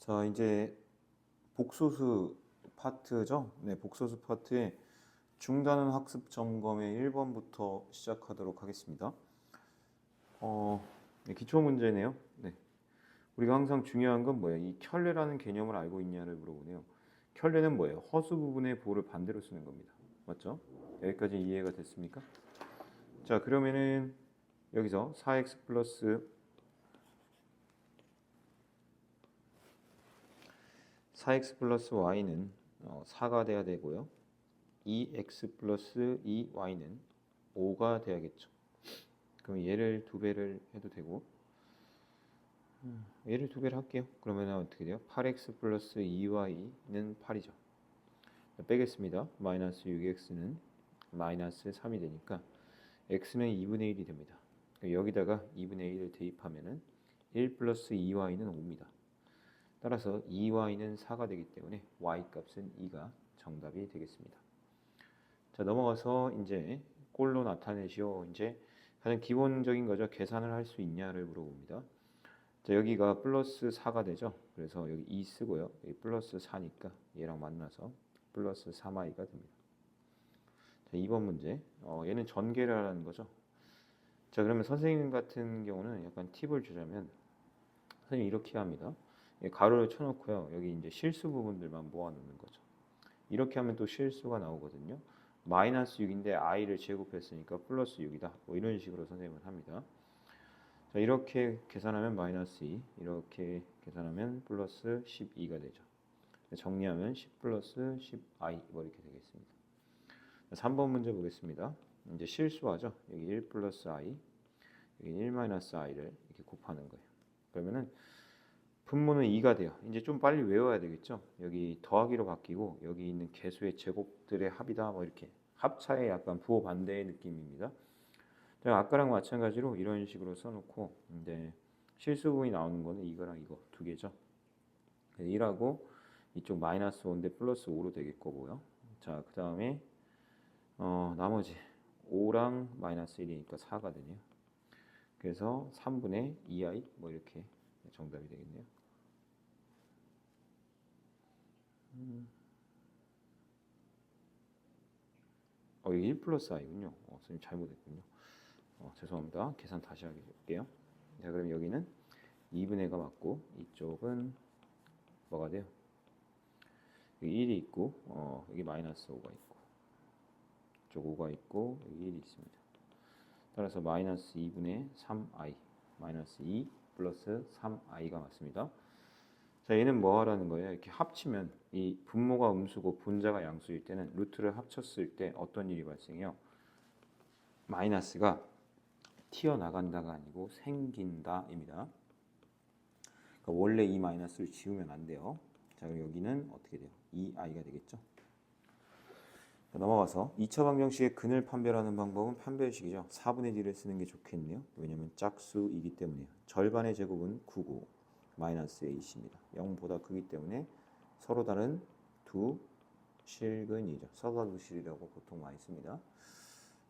자, 이제 복소수 파트죠. 네, 복소수 파트의 중단은 학습 점검의 1번부터 시작하도록 하겠습니다. 네, 기초 문제네요. 네. 우리가 항상 중요한 건 뭐예요? 이 켤레라는 개념을 알고 있냐를 물어보네요. 켤레는 뭐예요? 허수 부분의 보를 반대로 쓰는 겁니다. 맞죠? 여기까지 이해가 됐습니까? 자, 그러면은 여기서 4x 플러스 4x 플러스 y는 4가 돼야 되고요. 2x 플러스 2y는 5가 돼야겠죠. 그럼 얘를 두 배를 해도 되고 얘를 두 배를 할게요. 그러면 어떻게 돼요? 8x 플러스 2y는 8이죠. 빼겠습니다. 마이너스 6x는 마이너스 3이 되니까 x는 2분의 1이 됩니다. 여기다가 2분의 1을 대입하면은 1 플러스 2y는 5입니다. 따라서 2y는 4가 되기 때문에 y 값은 2가 정답이 되겠습니다. 자, 넘어가서 이제 꼴로 나타내시오. 이제 가장 기본적인 거죠. 계산을 할 수 있냐를 물어봅니다. 자, 여기가 플러스 4가 되죠. 그래서 여기 2 쓰고요. 여기 플러스 4니까 얘랑 만나서 플러스 3i가 됩니다. 자, 2번 문제. 얘는 전개라는 거죠. 자, 그러면 선생님 같은 경우는 약간 팁을 주자면 선생님 이렇게 합니다. 가로를 쳐놓고요. 여기 이제 실수 부분들만 모아놓는 거죠. 이렇게 하면 또 실수가 나오거든요. 마이너스 6인데 i를 제곱했으니까 플러스 6이다. 뭐 이런 식으로 선생님은 합니다. 자, 이렇게 계산하면 마이너스 2, 이렇게 계산하면 플러스 12가 되죠. 정리하면 10 플러스 10i 뭐 이렇게 되겠습니다. 3번 문제 보겠습니다. 이제 실수하죠. 여기 1 플러스 i, 여기 1 마이너스 i를 이렇게 곱하는 거예요. 그러면은 분모는 2가 돼요. 이제 좀 빨리 외워야 되겠죠. 여기 더하기로 바뀌고 여기 있는 개수의 제곱들의 합이다. 뭐 이렇게 합차의 약간 부호 반대의 느낌입니다. 자, 아까랑 마찬가지로 이런 식으로 써놓고 이제 실수 부분이 나오는 거는 이거랑 이거 두 개죠. 1하고 이쪽 마이너스 5인데 플러스 5로 되겠 거고요. 자, 그 다음에 나머지 5랑 마이너스 1이니까 4가 되네요. 그래서 3분의 2i 뭐 이렇게 정답이 되겠네요. 이게 1 플러스 i군요. 선생님 잘못했군요. 죄송합니다. 계산 다시 할게요. 자, 그럼 여기는 2분의 1가 맞고 이쪽은 뭐가 돼요? 여기 1이 있고 여기 마이너스 5가 있고 이쪽 5가 있고 여기 1이 있습니다. 따라서 마이너스 2분의 3i 마이너스 2 플러스 3i가 맞습니다. 자, 얘는 뭐 하라는 거예요? 이렇게 합치면 이 분모가 음수고 분자가 양수일 때는 루트를 합쳤을 때 어떤 일이 발생해요? 마이너스가 튀어나간다가 아니고 생긴다입니다. 그러니까 원래 이 마이너스를 지우면 안 돼요. 자, 그럼 여기는 어떻게 돼요? 2i가 되겠죠. 자, 넘어가서 2차 방정식의 근을 판별하는 방법은 판별식이죠. 4분의 D를 쓰는 게 좋겠네요. 왜냐하면 짝수이기 때문에요. 절반의 제곱은 9고 마이너스 ac입니다. 0보다 크기 때문에 서로 다른 두 실근이죠. 서가두실이라고 보통 많이 씁니다.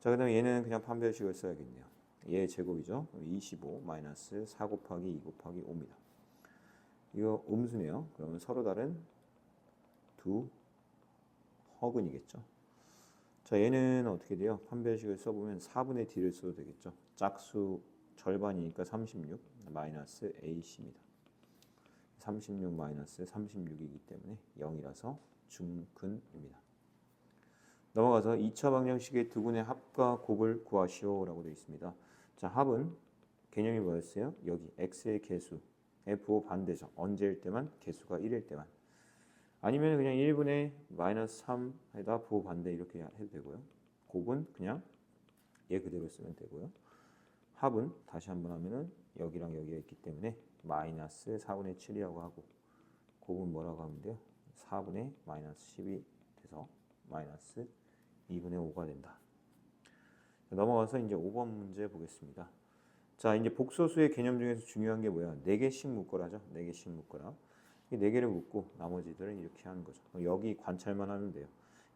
자, 그 다음에 얘는 그냥 판별식을 써야겠네요. 얘 제곱이죠. 25 마이너스 4 곱하기 2 곱하기 5입니다. 이거 음수네요. 그러면 서로 다른 두 허근이겠죠. 자, 얘는 어떻게 돼요? 판별식을 써보면 4분의 D를 써도 되겠죠. 짝수 절반이니까 36 마이너스 ac입니다. 36 마이너스 36이기 때문에 0이라서 중근입니다. 넘어가서 2차 방정식의 두 군의 합과 곱을 구하시오라고 되어 있습니다. 자, 합은 개념이 뭐였어요? 여기 x의 개수의 부호 반대죠. 언제일 때만? 개수가 1일 때만. 아니면 그냥 1분의 마이너스 3에다 부호 반대 이렇게 해도 되고요. 곱은 그냥 얘 그대로 쓰면 되고요. 합은 다시 한번 하면은 여기랑 여기가 있기 때문에 마이너스 4분의 7이라고 하고 곱은 뭐라고 하면 돼요? 4분의 마이너스 10이 돼서 마이너스 2분의 5가 된다. 넘어가서 이제 5번 문제 보겠습니다. 자, 이제 복소수의 개념 중에서 중요한 게 뭐야? 4개씩 묶어라죠. 4개씩 묶어라. 이 4개를 묶고 나머지들은 이렇게 하는 거죠. 여기 관찰만 하면 돼요.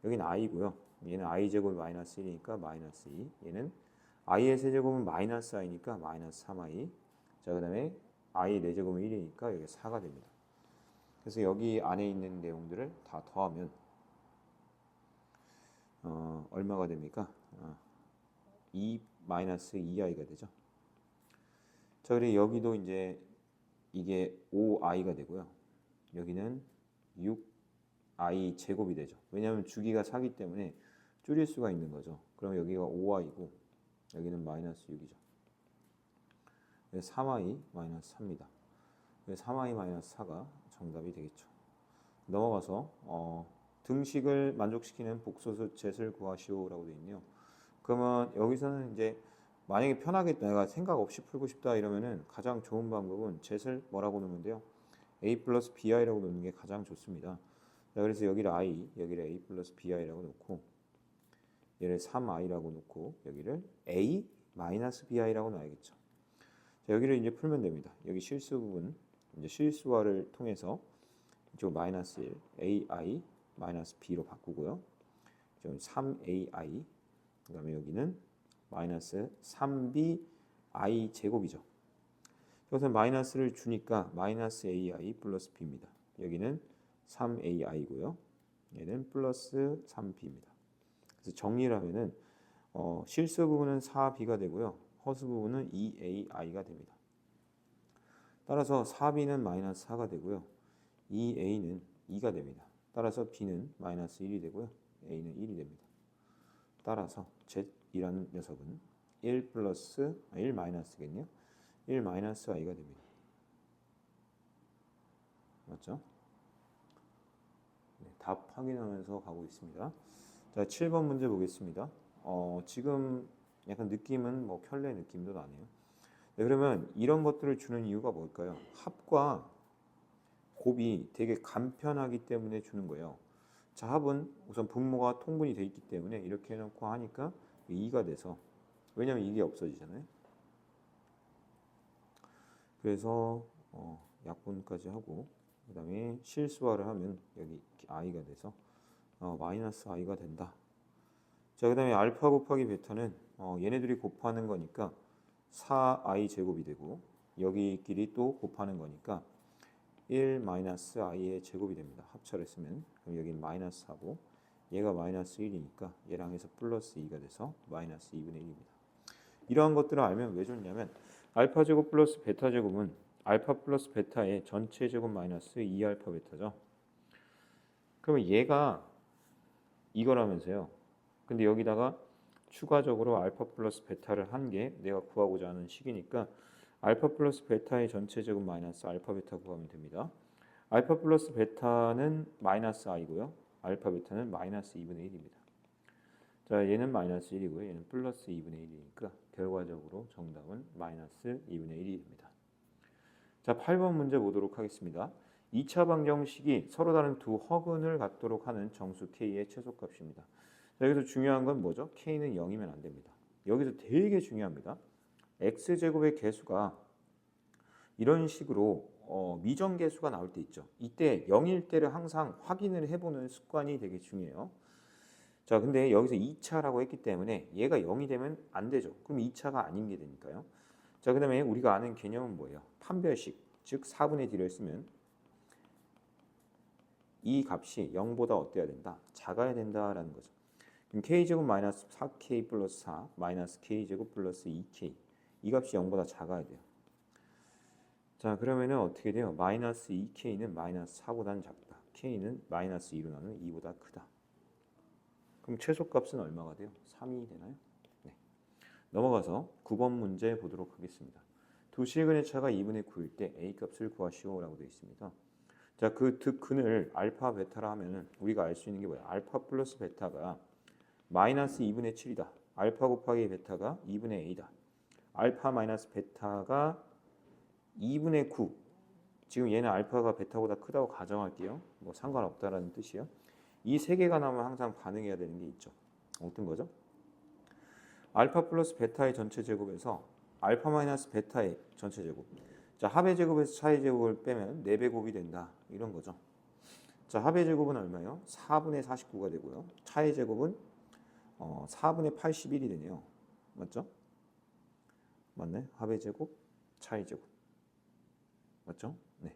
여기는 i고요. 얘는 i 제곱이 마이너스 1이니까 마이너스 2. 얘는 i의 세제곱은 마이너스 i니까 마이너스 3i. 자, 그 다음에 i 4제곱은 1이니까 여기 4가 됩니다. 그래서 여기 안에 있는 내용들을 다 더하면 얼마가 됩니까? 2-2i가 되죠. 자, 그리고 여기도 이제 이게 5i가 되고요. 여기는 6i 제곱이 되죠. 왜냐하면 주기가 4기 때문에 줄일 수가 있는 거죠. 그럼 여기가 5i고 여기는 마이너스 6이죠. 3i 마이너스 4입니다. 3i 마이너스 4가 정답이 되겠죠. 넘어가서 등식을 만족시키는 복소수 zet을 구하시오라고 되어 있네요. 그러면 여기서는 이제 만약에 편하게 내가 생각 없이 풀고 싶다 이러면은 가장 좋은 방법은 zet을 뭐라고 놓으면 돼요? a 플러스 bi라고 놓는 게 가장 좋습니다. 자, 그래서 여기를 i, 여기를 a 플러스 bi라고 놓고 얘를 3i라고 놓고 여기를 a 마이너스 bi라고 놔야겠죠. 자, 여기를 이제 풀면 됩니다. 여기 실수 부분 이제 실수화를 통해서 이쪽 마이너스 1 ai 마이너스 b로 바꾸고요. 3ai 그다음에 여기는 마이너스 3b i 제곱이죠. 여기서 마이너스를 주니까 마이너스 ai 플러스 b입니다. 여기는 3ai고요. 얘는 플러스 3b입니다. 그래서 정리를 하면은 실수 부분은 4b가 되고요. 허수 부분은 2ai가 됩니다. 따라서 4b는 마이너스 4가 되고요. 2a는 2가 됩니다. 따라서 b는 마이너스 1이 되고요. a는 1이 됩니다. 따라서 z이라는 녀석은 1 마이너스겠네요. 1 마이너스 i가 됩니다. 맞죠? 네, 답 확인하면서 가고 있습니다. 자, 7번 문제 보겠습니다. 지금 약간 느낌은 뭐 켤레 느낌도 나네요. 네, 그러면 이런 것들을 주는 이유가 뭘까요? 합과 곱이 되게 간편하기 때문에 주는 거예요. 자, 합은 우선 분모가 통분이 돼 있기 때문에 이렇게 해놓고 하니까 2가 돼서, 왜냐면 이게 없어지잖아요. 그래서 약분까지 하고 그 다음에 실수화를 하면 여기 i가 돼서 마이너스 i가 된다. 자, 그 다음에 알파 곱하기 베타는 얘네들이 곱하는 거니까 4i 제곱이 되고 여기끼리 또 곱하는 거니까 1 마이너스 i의 제곱이 됩니다. 합차를 쓰면. 그럼 여기 마이너스 4고 얘가 마이너스 1이니까 얘랑 해서 플러스 2가 돼서 마이너스 2분의 1입니다. 이러한 것들을 알면 왜 좋냐면 알파 제곱 플러스 베타 제곱은 알파 플러스 베타의 전체 제곱 마이너스 2알파 베타죠. 그러면 얘가 이거라면서요. 근데 여기다가 추가적으로 알파 플러스 베타를 한 게 내가 구하고자 하는 식이니까 알파 플러스 베타의 전체 제곱 마이너스 알파 베타 구하면 됩니다. 알파 플러스 베타는 마이너스 i고요. 알파 베타는 마이너스 2분의 1입니다. 자, 얘는 마이너스 1이고요. 얘는 플러스 2분의 1이니까 결과적으로 정답은 마이너스 2분의 1이 됩니다. 자, 8번 문제 보도록 하겠습니다. 2차 방정식이 서로 다른 두 허근을 갖도록 하는 정수 k의 최소값입니다. 자, 여기서 중요한 건 뭐죠? k는 0이면 안 됩니다. 여기서 되게 중요합니다. x제곱의 개수가 이런 식으로 미정계수가 나올 때 있죠. 이때 0일 때를 항상 확인을 해보는 습관이 되게 중요해요. 자, 근데 여기서 2차라고 했기 때문에 얘가 0이 되면 안 되죠. 그럼 2차가 아닌 게 되니까요. 자, 그 다음에 우리가 아는 개념은 뭐예요? 판별식, 즉 4분의 D를 쓰면 이 값이 0보다 어때야 된다? 작아야 된다라는 거죠. 그럼 k제곱 마이너스 4k 플러스 4 마이너스 k제곱 플러스 2k 이 값이 0보다 작아야 돼요. 자, 그러면은 어떻게 돼요? 마이너스 2k는 마이너스 4보다는 작다. k는 마이너스 2로 나누면 2보다 크다. 그럼 최소값은 얼마가 돼요? 3이 되나요? 네. 넘어가서 9번 문제 보도록 하겠습니다. 두 실근의 차가 2분의 9일 때 a 값을 구하시오라고 되어 있습니다. 자, 그 근을 알파 베타라 하면은 우리가 알 수 있는 게 뭐야? 알파 플러스 베타가 마이너스 2분의 7이다. 알파 곱하기 베타가 2분의 a다. 알파 마이너스 베타가 2분의 9. 지금 얘는 알파가 베타보다 크다고 가정할게요. 뭐 상관없다라는 뜻이에요. 이 세 개가 나오면 항상 반응해야 되는 게 있죠. 어떤 거죠? 알파 플러스 베타의 전체 제곱에서 알파 마이너스 베타의 전체 제곱. 자, 합의 제곱에서 차의 제곱을 빼면 4배 곱이 된다. 이런 거죠. 자, 합의 제곱은 얼마예요? 4분의 49가 되고요. 차의 제곱은 4분의 81이 되네요. 맞죠? 맞네. 합의 제곱, 차의 제곱. 맞죠? 네.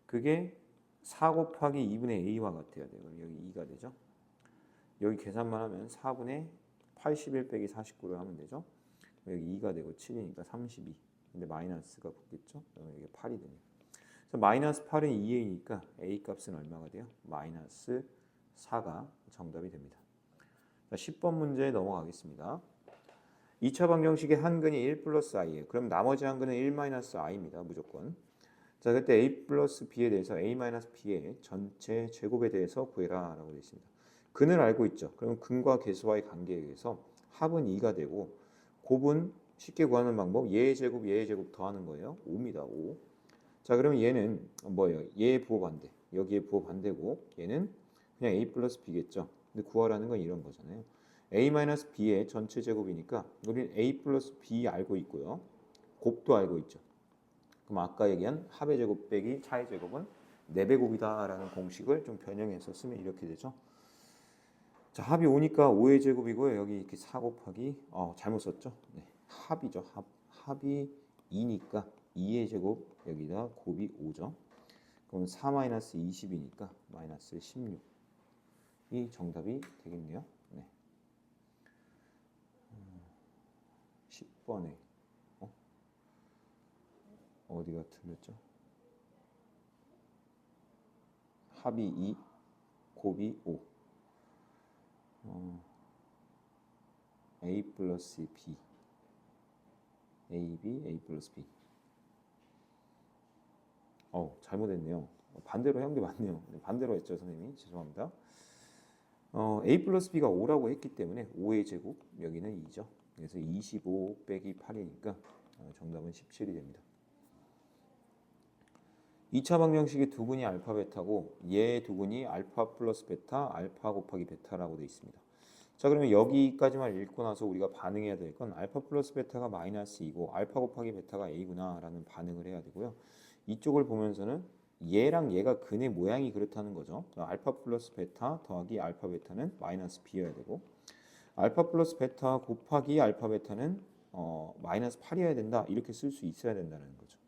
그게 4 곱하기 2분의 a와 같아야 돼요. 여기 2가 되죠. 여기 계산만 하면 4분의 81 빼기 49를 하면 되죠. 여기 2가 되고 7이니까 32. 근데 마이너스가 붙겠죠. 여기 8이 되네요. 그래서 마이너스 8은 2a니까 a 값은 얼마가 돼요? 마이너스 4가 정답이 됩니다. 자, 10번 문제 넘어가겠습니다. 2차 방정식의 한근이 1 플러스 i예요. 그럼 나머지 한근은 1 마이너스 i입니다. 무조건. 자, 그때 a 플러스 b에 대해서 a 마이너스 b의 전체 제곱에 대해서 구해라 라고 되어 있습니다. 근을 알고 있죠. 그럼 근과 계수와의 관계에 의해서 합은 2가 되고 곱은 쉽게 구하는 방법 얘의 제곱 더하는 거예요. 5입니다. 5. 자, 그러면 얘는 뭐예요? 얘의 부호 반대. 여기에 부호 반대고 얘는 그냥 a 플러스 b겠죠. 근데 구하라는 건 이런 거잖아요. a 마이너스 b의 전체 제곱이니까 우리는 a 플러스 b 알고 있고요. 곱도 알고 있죠. 그럼 아까 얘기한 합의 제곱 빼기 차의 제곱은 4배 곱이다 라는 공식을 좀 변형해서 쓰면 이렇게 되죠. 자, 합이 5니까 5의 제곱이고요. 여기 이렇게 4 곱하기 잘못 썼죠. 네, 합이죠. 합이 2니까 2의 제곱 여기다 곱이 5죠. 그럼 4 마이너스 20이니까 마이너스 16이 정답이 되겠네요. 네. 10번에 어디가 틀렸죠? 합이 2, 곱이 5. A 플러스 B, AB, A 플러스 B. 잘못했네요. 반대로 한 게 맞네요. 반대로 했죠, 선생님이. 죄송합니다. A 플러스 B가 5라고 했기 때문에 5의 제곱, 여기는 2죠. 그래서 25 빼기 8이니까 정답은 17이 됩니다. 2차 방정식의 두근이 알파 베타고 얘의 두근이 알파 플러스 베타, 알파 곱하기 베타라고 되어 있습니다. 자, 그러면 여기까지만 읽고 나서 우리가 반응해야 될 건 알파 플러스 베타가 마이너스 2고 알파 곱하기 베타가 a구나 라는 반응을 해야 되고요. 이쪽을 보면서는 얘랑 얘가 근의 모양이 그렇다는 거죠. 알파 플러스 베타 더하기 알파 베타는 마이너스 b여야 되고 알파 플러스 베타 곱하기 알파 베타는 마이너스 8이어야 된다. 이렇게 쓸 수 있어야 된다는 거죠.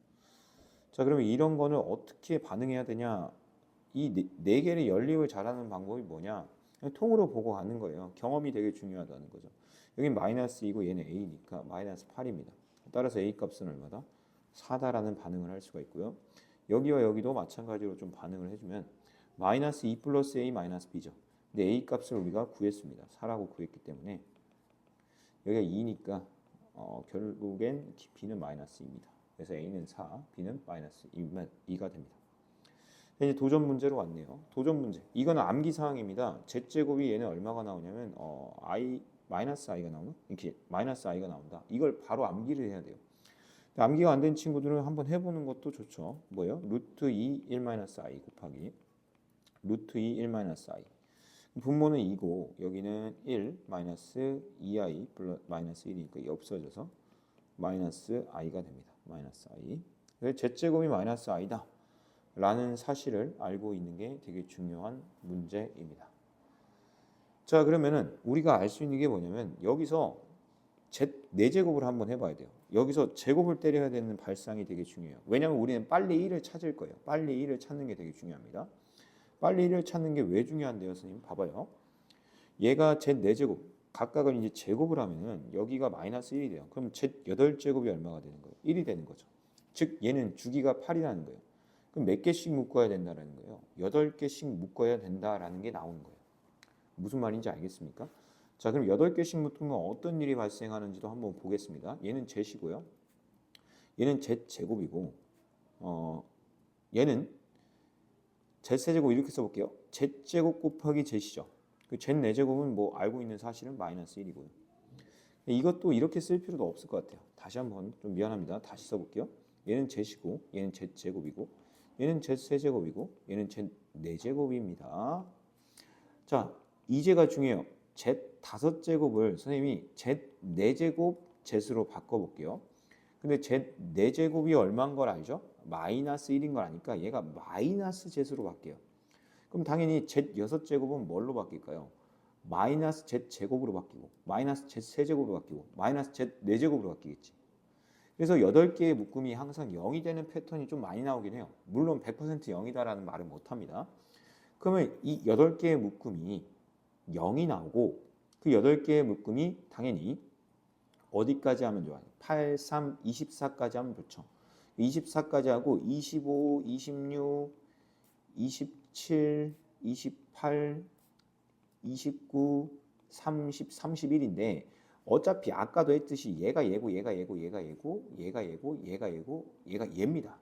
자, 그러면 이런 거는 어떻게 반응해야 되냐? 이 네 개의 연립을 잘하는 방법이 뭐냐? 그냥 통으로 보고 가는 거예요. 경험이 되게 중요하다는 거죠. 여긴 마이너스 2고 얘는 a니까 마이너스 8입니다. 따라서 a 값은 얼마다? 4다라는 반응을 할 수가 있고요. 여기와 여기도 마찬가지로 좀 반응을 해주면 마이너스 2 플러스 a 마이너스 b죠. 근데 a 값을 우리가 구했습니다. 4라고 구했기 때문에 여기가 2니까 결국엔 b는 마이너스 2입니다. 그래서 a는 4, b는 마이너스 2가 됩니다. 이제 도전 문제로 왔네요. 도전 문제. 이거는 암기 사항입니다. z제곱이 얘는 얼마가 나오냐면 i 마이너스 i가 나오나? 이렇게 마이너스 i가 나온다. 이걸 바로 암기를 해야 돼요. 암기가 안 된 친구들은 한번 해보는 것도 좋죠. 뭐예요? 루트 2 1 마이너스 i 곱하기 루트 2 1 마이너스 i. 분모는 2고 여기는 1 마이너스 2i 플러스 마이너스 1이니까 이게 없어져서 마이너스 i가 됩니다. 마이너스 i. 그래서 z제곱이 마이너스 i다 라는 사실을 알고 있는 게 되게 중요한 문제입니다. 자, 그러면은 우리가 알 수 있는 게 뭐냐면 여기서 z4제곱을 한번 해봐야 돼요. 여기서 제곱을 때려야 되는 발상이 되게 중요해요. 왜냐하면 우리는 빨리 1을 찾을 거예요. 빨리 1을 찾는 게 되게 중요합니다. 빨리 1을 찾는 게 왜 중요한데요, 선생님? 봐봐요. 얘가 z4제곱 각각을 이제 제곱을 하면은 여기가 마이너스 1이 돼요. 그럼 z8제곱이 얼마가 되는 거예요? 1이 되는 거죠. 즉 얘는 주기가 8이라는 거예요. 그럼 몇 개씩 묶어야 된다는 거예요? 8개씩 묶어야 된다라는 게 나오는 거예요. 무슨 말인지 알겠습니까? 자, 그럼 8개씩 묶으면 어떤 일이 발생하는지도 한번 보겠습니다. 얘는 z이고요. 얘는 z제곱이고 얘는 z세제곱 이렇게 써볼게요. z제곱 곱하기 z이죠. 그 z4제곱은 뭐 알고 있는 사실은 마이너스 1이고요. 이것도 이렇게 쓸 필요도 없을 것 같아요. 다시 한번 좀 미안합니다. 다시 써볼게요. 얘는 z이고 얘는 z제곱이고 얘는 z세제곱이고 얘는 z4제곱입니다. 자, 이제가 중요해요. z5제곱을 선생님이 z4제곱 z로 바꿔볼게요. 근데 z4제곱이 얼마인 걸 알죠? 마이너스 1인 걸 아니까 얘가 마이너스 z로 바뀌어요. 그럼 당연히 z6제곱은 뭘로 바뀔까요? 마이너스 z제곱으로 바뀌고 마이너스 z세제곱으로 바뀌고 마이너스 z4제곱으로 바뀌겠지. 그래서 8개의 묶음이 항상 0이 되는 패턴이 좀 많이 나오긴 해요. 물론 100% 0이다라는 말은 못합니다. 그러면 이 8개의 묶음이 0이 나오고 그 8개의 묶음이 당연히 어디까지 하면 좋아요? 8, 3, 24까지 하면 좋죠. 24까지 하고 25, 26, 27, 28, 29, 30, 31인데 어차피 아까도 했듯이 얘가 얘고 얘가 얘고 얘가 얘고 얘가 얘고 얘가 얘고 얘가 얘입니다.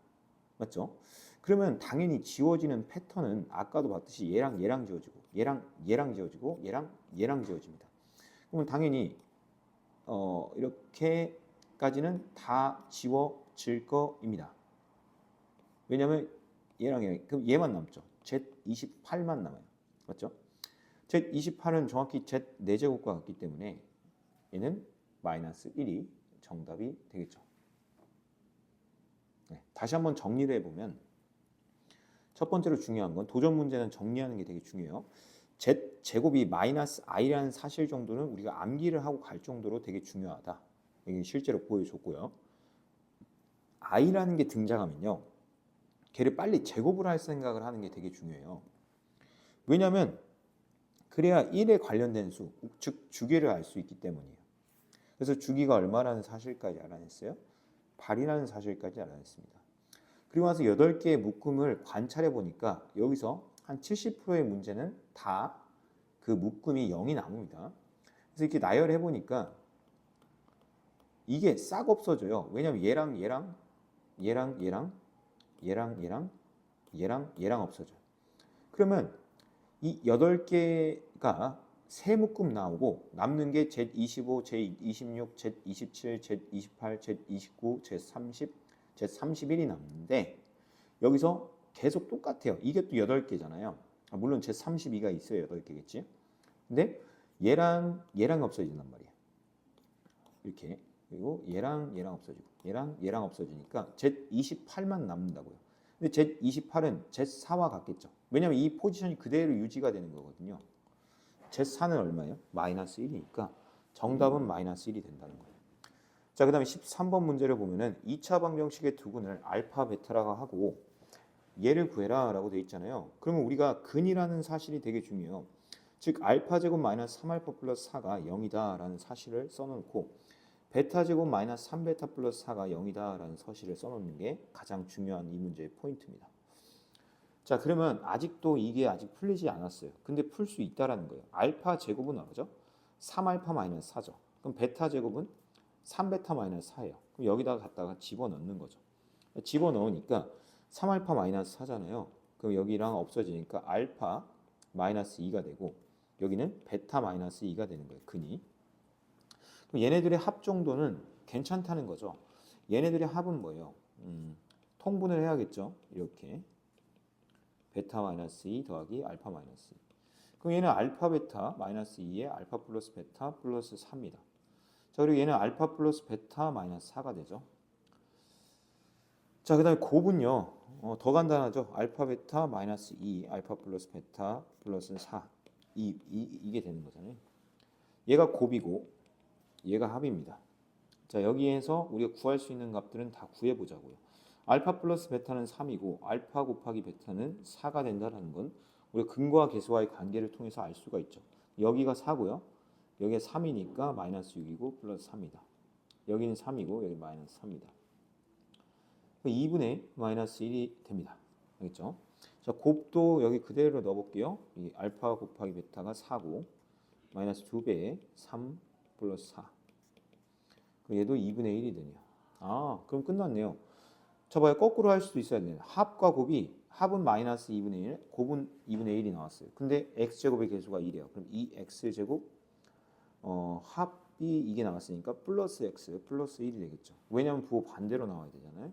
맞죠? 그러면 당연히 지워지는 패턴은 아까도 봤듯이 얘랑 얘랑 지워지고 얘랑 얘랑 지워지고 얘랑 얘랑 지워집니다. 그러면 당연히 이렇게까지는 다 지워질 거입니다. 왜냐하면 얘랑 얘 그럼 얘만 남죠. Z28만 남아요. 맞죠? Z28은 정확히 Z 4제곱과 같기 때문에 얘는 마이너스 1이 정답이 되겠죠. 네, 다시 한번 정리를 해보면 첫 번째로 중요한 건 도전 문제는 정리하는 게 되게 중요해요. Z 제곱이 마이너스 i라는 사실 정도는 우리가 암기를 하고 갈 정도로 되게 중요하다. 이게 실제로 보여줬고요. i라는 게 등장하면요. 걔를 빨리 제곱을 할 생각을 하는 게 되게 중요해요. 왜냐하면 그래야 1에 관련된 수, 즉 주기를 알 수 있기 때문이에요. 그래서 주기가 얼마라는 사실까지 알아냈어요? 8이라는 사실까지 알아냈습니다. 그리고 나서 8개의 묶음을 관찰해 보니까 여기서 한 70%의 문제는 다 그 묶음이 0이 남습니다. 그래서 이렇게 나열해 보니까 이게 싹 없어져요. 왜냐하면 얘랑 얘랑 얘랑 얘랑 얘랑 얘랑 얘랑 얘랑 없어져요. 그러면 이 8개가 세 묶음 나오고 남는 게 Z25, Z26, Z27, Z28, Z29, Z30, Z31이 남는데 여기서 계속 똑같아요. 이게 또 8개잖아요. 물론 Z32가 있어야 8개겠지. 근데 얘랑 얘랑 없어진단 말이에요. 이렇게. 그리고 얘랑 얘랑 없어지고 얘랑 얘랑 없어지니까 Z28만 남는다고요. 근데 Z28은 Z4와 같겠죠. 왜냐하면 이 포지션이 그대로 유지가 되는 거거든요. Z4는 얼마예요? 마이너스 1이니까 정답은 마이너스 1이 된다는 거예요. 자, 그 다음에 13번 문제를 보면은 2차 방정식의 두근을 알파, 베타라고 하고 얘를 구해라 라고 되어 있잖아요. 그러면 우리가 근이라는 사실이 되게 중요해요. 즉 알파 제곱 마이너스 3알파 플러스 4가 0이다 라는 사실을 써놓고 베타 제곱 마이너스 3베타 플러스 4가 0이다 라는 사실을 써놓는 게 가장 중요한 이 문제의 포인트입니다. 자, 그러면 아직도 이게 아직 풀리지 않았어요. 근데 풀 수 있다라는 거예요. 알파 제곱은 뭐죠? 3알파 마이너스 4죠. 그럼 베타 제곱은 3베타 마이너스 4예요. 그럼 여기다가 갖다가 집어넣는 거죠. 집어넣으니까 3알파 마이너스 4잖아요. 그럼 여기랑 없어지니까 알파 마이너스 2가 되고 여기는 베타 마이너스 2가 되는 거예요. 근이. 그럼 얘네들의 합 정도는 괜찮다는 거죠. 얘네들의 합은 뭐예요? 통분을 해야겠죠. 이렇게. 베타 마이너스 2 더하기 알파 마이너스 2. 그럼 얘는 알파 베타 마이너스 2에 알파 플러스 베타 플러스 4입니다. 자, 그리고 얘는 알파 플러스 베타 마이너스 4가 되죠. 자, 그 다음에 곱은요. 더 간단하죠. 알파 베타 마이너스 2 알파 플러스 베타 플러스 4 이게 되는 거잖아요. 얘가 곱이고 얘가 합입니다. 자, 여기에서 우리가 구할 수 있는 값들은 다 구해보자고요. 알파 플러스 베타는 3이고 알파 곱하기 베타는 4가 된다는 건 우리가 근과 계수와의 관계를 통해서 알 수가 있죠. 여기가 4고요. 여기가 3이니까 마이너스 6이고 플러스 3이다. 여기는 3이고 여기 마이너스 3이다. 2분의 마이너스 1이 됩니다. 알겠죠? 자, 곱도 여기 그대로 넣어볼게요. 이 알파 곱하기 베타가 4고 마이너스 2배에 3 플러스 4. 얘도 2분의 1이 되네요. 아, 그럼 끝났네요. 자, 봐요. 거꾸로 할 수도 있어야 돼요. 합과 곱이 합은 마이너스 2분의 1, 곱은 2분의 1이 나왔어요. 근데 x제곱의 개수가 1이에요. 그럼 2x제곱 합이 이게 나왔으니까 플러스 x 플러스 1이 되겠죠. 왜냐하면 부호 반대로 나와야 되잖아요.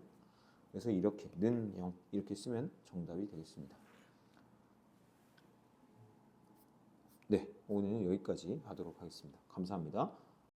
그래서 이렇게 는 0 이렇게 쓰면 정답이 되겠습니다. 네, 오늘은 여기까지 하도록 하겠습니다. 감사합니다.